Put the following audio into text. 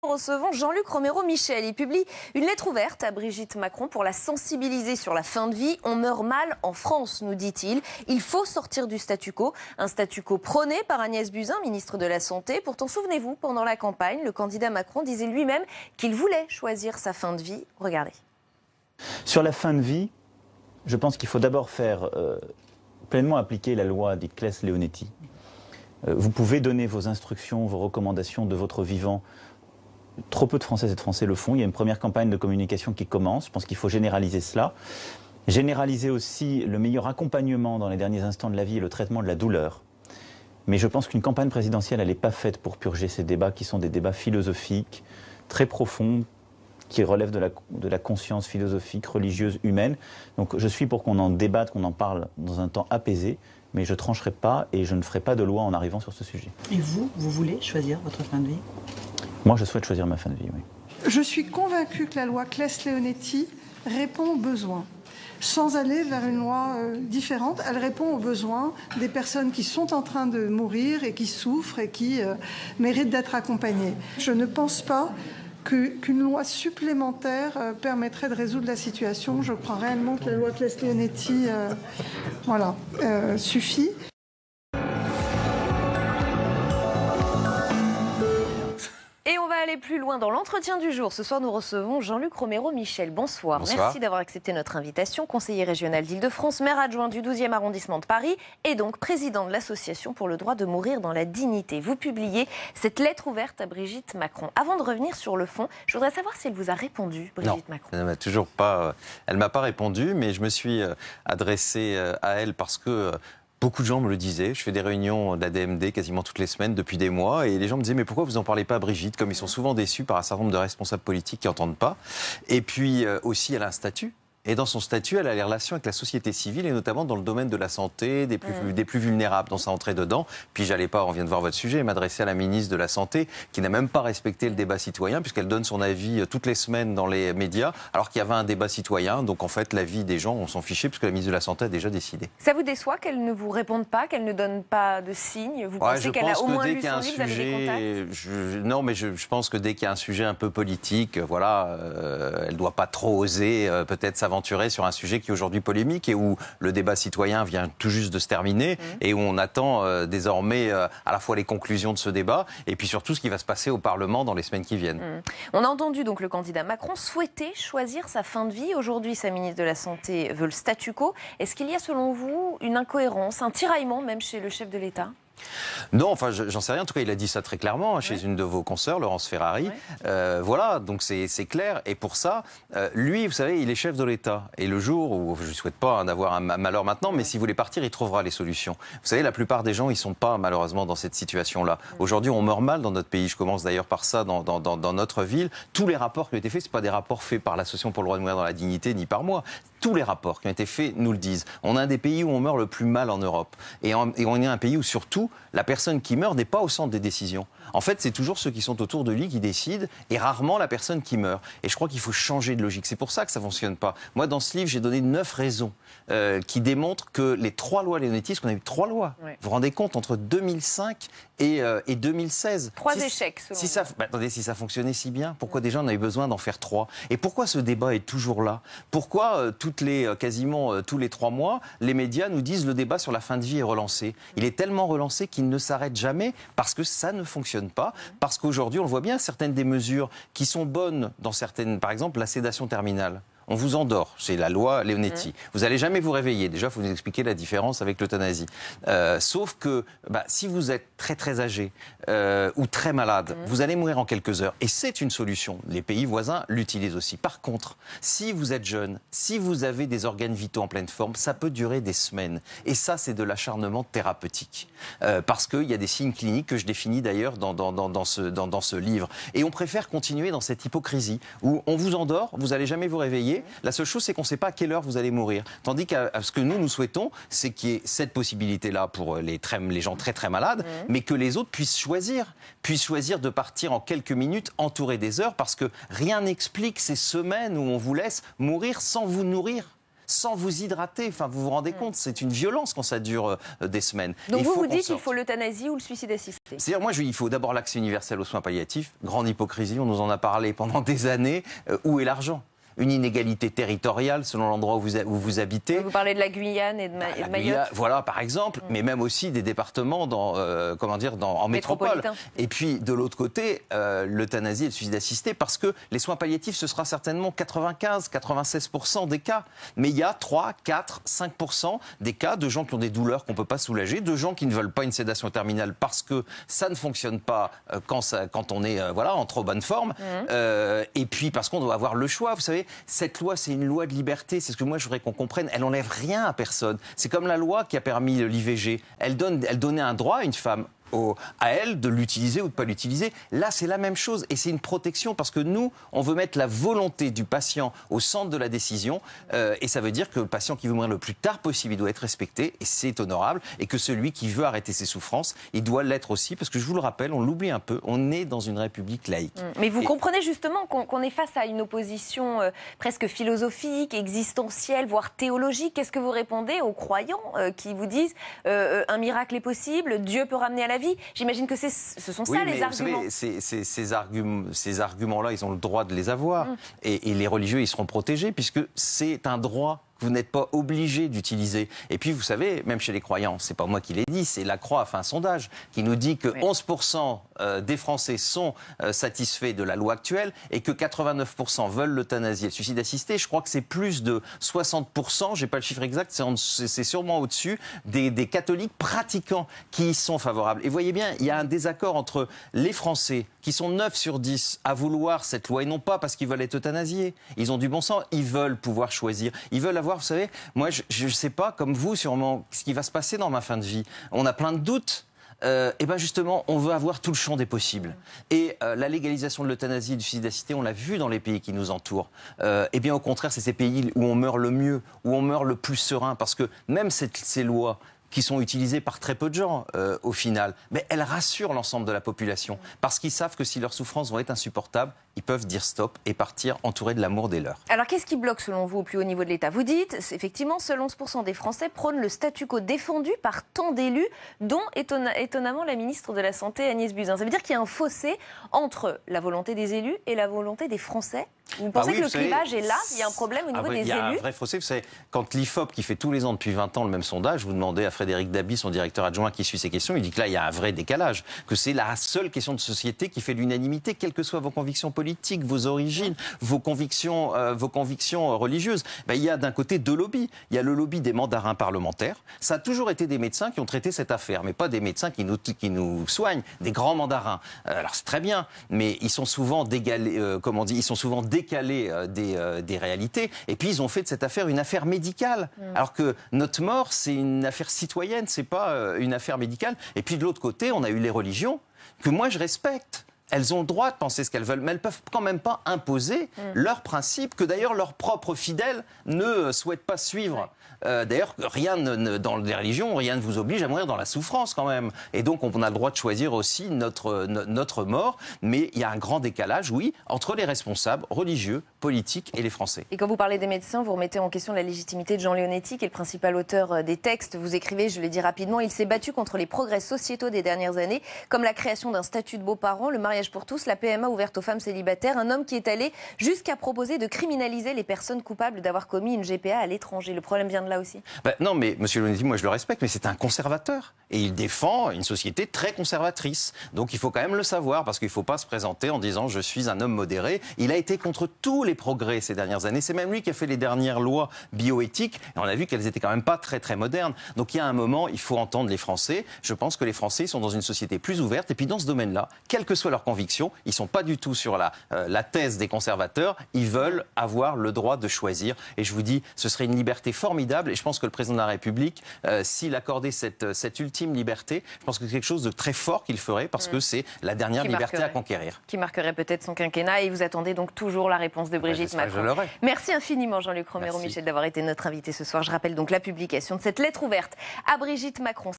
Recevons Jean-Luc Romero-Michel. Il publie une lettre ouverte à Brigitte Macron pour la sensibiliser sur la fin de vie. On meurt mal en France, nous dit-il. Il faut sortir du statu quo. Un statu quo prôné par Agnès Buzyn, ministre de la Santé. Pourtant, souvenez-vous, pendant la campagne, le candidat Macron disait lui-même qu'il voulait choisir sa fin de vie. Regardez. Sur la fin de vie, je pense qu'il faut d'abord faire pleinement appliquer la loi dite Claes-Leonetti. Vous pouvez donner vos instructions, vos recommandations de votre vivant. Trop peu de Françaises et de Français le font. Il y a une première campagne de communication qui commence. Je pense qu'il faut généraliser cela. Généraliser aussi le meilleur accompagnement dans les derniers instants de la vie et le traitement de la douleur. Mais je pense qu'une campagne présidentielle, elle n'est pas faite pour purger ces débats qui sont des débats philosophiques, très profonds, qui relèvent de la conscience philosophique, religieuse, humaine. Donc je suis pour qu'on en débatte, qu'on en parle dans un temps apaisé, mais je ne trancherai pas et je ne ferai pas de loi en arrivant sur ce sujet. Et vous voulez choisir votre fin de vie ? Moi, je souhaite choisir ma fin de vie, oui. Je suis convaincue que la loi Claes-Leonetti répond aux besoins. Sans aller vers une loi différente, elle répond aux besoins des personnes qui sont en train de mourir et qui souffrent et qui méritent d'être accompagnées. Je ne pense pas qu'une loi supplémentaire permettrait de résoudre la situation. Je crois réellement que la loi Claes-Leonetti suffit. Et on va aller plus loin dans l'entretien du jour. Ce soir, nous recevons Jean-Luc Romero-Michel. Bonsoir. Bonsoir. Merci d'avoir accepté notre invitation. Conseiller régional d'Île-de-France, maire adjoint du 12e arrondissement de Paris et donc président de l'Association pour le droit de mourir dans la dignité. Vous publiez cette lettre ouverte à Brigitte Macron. Avant de revenir sur le fond, je voudrais savoir si elle vous a répondu, Brigitte Macron. Elle m'a toujours pas. Elle m'a pas répondu, mais je me suis adressé à elle parce que. Beaucoup de gens me le disaient. Je fais des réunions d'ADMD quasiment toutes les semaines depuis des mois et les gens me disaient mais pourquoi vous n'en parlez pas à Brigitte, comme ils sont souvent déçus par un certain nombre de responsables politiques qui n'entendent pas. Et puis aussi elle a un statut. Et dans son statut, elle a les relations avec la société civile et notamment dans le domaine de la santé, des plus vulnérables, dont ça entrait dedans. Puis j'allais pas, on vient de voir votre sujet, m'adresser à la ministre de la Santé qui n'a même pas respecté le débat citoyen puisqu'elle donne son avis toutes les semaines dans les médias alors qu'il y avait un débat citoyen. Donc en fait, l'avis des gens, on s'en fichait puisque la ministre de la Santé a déjà décidé. Ça vous déçoit qu'elle ne vous réponde pas, qu'elle ne donne pas de signes? Vous pensez qu'elle a au moins lu son livre, vous avez des contacts? Non, mais je pense que dès qu'il y a un sujet un peu politique, voilà, elle doit pas trop oser peut-être s'aventurer sur un sujet qui est aujourd'hui polémique et où le débat citoyen vient tout juste de se terminer et où on attend désormais à la fois les conclusions de ce débat et puis surtout ce qui va se passer au Parlement dans les semaines qui viennent. On a entendu donc le candidat Macron souhaiter choisir sa fin de vie. Aujourd'hui, sa ministre de la Santé veut le statu quo. Est-ce qu'il y a selon vous une incohérence, un tiraillement même chez le chef de l'État ? Non, enfin, j'en sais rien. En tout cas, il a dit ça très clairement chez une de vos consoeurs, Laurence Ferrari. Voilà, donc c'est clair. Et pour ça, lui, vous savez, il est chef de l'État. Et le jour où, je ne souhaite pas d'avoir un malheur maintenant, mais s'il voulait partir, il trouvera les solutions. Vous savez, la plupart des gens, ils ne sont pas malheureusement dans cette situation-là. Aujourd'hui, on meurt mal dans notre pays. Je commence d'ailleurs par ça dans notre ville. Tous les rapports qui ont été faits, ce ne sont pas des rapports faits par l'Association pour le droit de mourir dans la dignité, ni par moi. Tous les rapports qui ont été faits nous le disent. On a un des pays où on meurt le plus mal en Europe. Et on est un pays où surtout, la personne qui meurt n'est pas au centre des décisions. En fait, c'est toujours ceux qui sont autour de lui qui décident et rarement la personne qui meurt. Et je crois qu'il faut changer de logique. C'est pour ça que ça ne fonctionne pas. Moi, dans ce livre, j'ai donné 9 raisons qui démontrent que les 3 lois Leonetti, parce qu'on a eu 3 lois, vous vous rendez compte, entre 2005 et 2016. 3 échecs, selon vous. Attendez, si ça fonctionnait si bien, pourquoi déjà on avait besoin d'en faire 3? Et pourquoi ce débat est toujours là? Pourquoi quasiment tous les 3 mois, les médias nous disent le débat sur la fin de vie est relancé? Il est tellement relancé qu'il ne s'arrête jamais parce que ça ne fonctionne pas. Parce qu'aujourd'hui, on le voit bien, certaines des mesures qui sont bonnes dans certaines, par exemple la sédation terminale. On vous endort, c'est la loi Leonetti. Vous n'allez jamais vous réveiller. Déjà, il faut nous expliquer la différence avec l'euthanasie. Sauf que si vous êtes très très âgé ou très malade, vous allez mourir en quelques heures. Et c'est une solution. Les pays voisins l'utilisent aussi. Par contre, si vous êtes jeune, si vous avez des organes vitaux en pleine forme, ça peut durer des semaines. Et ça, c'est de l'acharnement thérapeutique. Parce qu'il y a des signes cliniques que je définis d'ailleurs dans ce livre. Et on préfère continuer dans cette hypocrisie où on vous endort, vous n'allez jamais vous réveiller. La seule chose, c'est qu'on ne sait pas à quelle heure vous allez mourir. Tandis que ce que nous souhaitons, c'est qu'il y ait cette possibilité-là pour les gens très très malades, mais que les autres puissent choisir de partir en quelques minutes entourés des heures, parce que rien n'explique ces semaines où on vous laisse mourir sans vous nourrir. sans vous hydrater. Enfin, vous vous rendez compte, c'est une violence quand ça dure des semaines. Donc vous dites qu'il faut l'euthanasie ou le suicide assisté? C'est-à-dire, moi, il faut d'abord l'accès universel aux soins palliatifs. Grande hypocrisie, on nous en a parlé pendant des années. Où est l'argent? Une inégalité territoriale selon l'endroit où vous habitez. Vous parlez de la Guyane et de Mayotte. Voilà, par exemple, mais même aussi des départements en métropole. Et puis, de l'autre côté, l'euthanasie et le suicide assisté, parce que les soins palliatifs, ce sera certainement 95-96% des cas. Mais il y a 3, 4, 5% des cas de gens qui ont des douleurs qu'on ne peut pas soulager, de gens qui ne veulent pas une sédation terminale parce que ça ne fonctionne pas quand on est en trop bonne forme. Et puis, parce qu'on doit avoir le choix, vous savez. Cette loi, c'est une loi de liberté. C'est ce que moi, je voudrais qu'on comprenne. Elle n'enlève rien à personne. C'est comme la loi qui a permis l'IVG. Elle donnait un droit à une femme. À elle de l'utiliser ou de ne pas l'utiliser. Là, c'est la même chose et c'est une protection parce que nous, on veut mettre la volonté du patient au centre de la décision et ça veut dire que le patient qui veut mourir le plus tard possible, il doit être respecté et c'est honorable et que celui qui veut arrêter ses souffrances, il doit l'être aussi parce que je vous le rappelle, on l'oublie un peu, on est dans une république laïque. Mais vous comprenez justement qu'on est face à une opposition presque philosophique, existentielle, voire théologique. Qu'est-ce que vous répondez aux croyants qui vous disent un miracle est possible, Dieu peut ramener à la vie? J'imagine que ce sont ça les arguments. Vous savez, ces arguments-là, ils ont le droit de les avoir. Et les religieux, ils seront protégés puisque c'est un droit que vous n'êtes pas obligé d'utiliser. Et puis, vous savez, même chez les croyants, c'est pas moi qui l'ai dit, c'est la Croix a fait un sondage qui nous dit que 11% des Français sont satisfaits de la loi actuelle et que 89% veulent l'euthanasie et le suicide assisté. Je crois que c'est plus de 60%, j'ai pas le chiffre exact, c'est sûrement au-dessus des catholiques pratiquants qui y sont favorables. Et voyez bien, il y a un désaccord entre les Français qui sont 9 sur 10 à vouloir cette loi et non pas parce qu'ils veulent être euthanasiés. Ils ont du bon sens, ils veulent pouvoir choisir, ils veulent avoir, vous savez, moi je ne sais pas, comme vous sûrement, ce qui va se passer dans ma fin de vie. On a plein de doutes. Et bien justement, on veut avoir tout le champ des possibles. Et la légalisation de l'euthanasie et du suicide assisté, on l'a vu dans les pays qui nous entourent. Et bien au contraire, c'est ces pays où on meurt le mieux, où on meurt le plus serein, parce que même ces lois qui sont utilisées par très peu de gens au final, mais elles rassurent l'ensemble de la population, parce qu'ils savent que si leurs souffrances vont être insupportables, ils peuvent dire stop et partir entourés de l'amour des leurs. Alors qu'est-ce qui bloque selon vous au plus haut niveau de l'État? Vous dites, effectivement, seuls 11% des Français prônent le statu quo défendu par tant d'élus, dont étonnamment la ministre de la Santé Agnès Buzyn. Ça veut dire qu'il y a un fossé entre la volonté des élus et la volonté des Français? Vous pensez que le clivage est là? Il y a un problème au niveau des élus? Il y a un vrai fossé. Vous savez, quand l'IFOP, qui fait tous les ans depuis 20 ans le même sondage, vous demandez à Frédéric Dabi, son directeur adjoint qui suit ces questions, il dit que là, il y a un vrai décalage, que c'est la seule question de société qui fait l'unanimité, quelles que soient vos convictions politiques, vos origines, vos convictions religieuses. Ben, il y a d'un côté deux lobbies. Il y a le lobby des mandarins parlementaires. Ça a toujours été des médecins qui ont traité cette affaire, mais pas des médecins qui nous soignent, des grands mandarins. Alors c'est très bien, mais ils sont souvent décalés des réalités. Et puis ils ont fait de cette affaire une affaire médicale. Alors que notre mort, c'est une affaire citoyenne, c'est pas une affaire médicale. Et puis de l'autre côté, on a eu les religions que moi je respecte. Elles ont le droit de penser ce qu'elles veulent, mais elles ne peuvent quand même pas imposer leurs principes, que d'ailleurs leurs propres fidèles ne souhaitent pas suivre. D'ailleurs, dans les religions, rien ne vous oblige à mourir dans la souffrance quand même. Et donc on a le droit de choisir aussi notre mort, mais il y a un grand décalage, oui, entre les responsables religieux, politiques et les Français. Et quand vous parlez des médecins, vous remettez en question la légitimité de Jean Leonetti, qui est le principal auteur des textes. Vous écrivez, je le dis rapidement, il s'est battu contre les progrès sociétaux des dernières années, comme la création d'un statut de beaux-parents, le mariage pour tous, la PMA ouverte aux femmes célibataires, un homme qui est allé jusqu'à proposer de criminaliser les personnes coupables d'avoir commis une GPA à l'étranger. Le problème vient de là aussi? Non, mais M. Leonetti, moi je le respecte, mais c'est un conservateur. Et il défend une société très conservatrice. Donc il faut quand même le savoir, parce qu'il ne faut pas se présenter en disant « je suis un homme modéré ». Il a été contre tous les progrès ces dernières années. C'est même lui qui a fait les dernières lois bioéthiques. Et on a vu qu'elles étaient quand même pas très très modernes. Donc il y a un moment, il faut entendre les Français. Je pense que les Français sont dans une société plus ouverte. Et puis dans ce domaine-là, quelles que soient leurs convictions, ils ne sont pas du tout sur la thèse des conservateurs. Ils veulent avoir le droit de choisir. Et je vous dis, ce serait une liberté formidable. Et je pense que le président de la République, s'il accordait cette ultime liberté, je pense que c'est quelque chose de très fort qu'il ferait, parce que c'est la dernière liberté à conquérir. Qui marquerait peut-être son quinquennat. Et vous attendez donc toujours la réponse de Brigitte Macron. Merci infiniment Jean-Luc Romero-Michel d'avoir été notre invité ce soir. Je rappelle donc la publication de cette lettre ouverte à Brigitte Macron.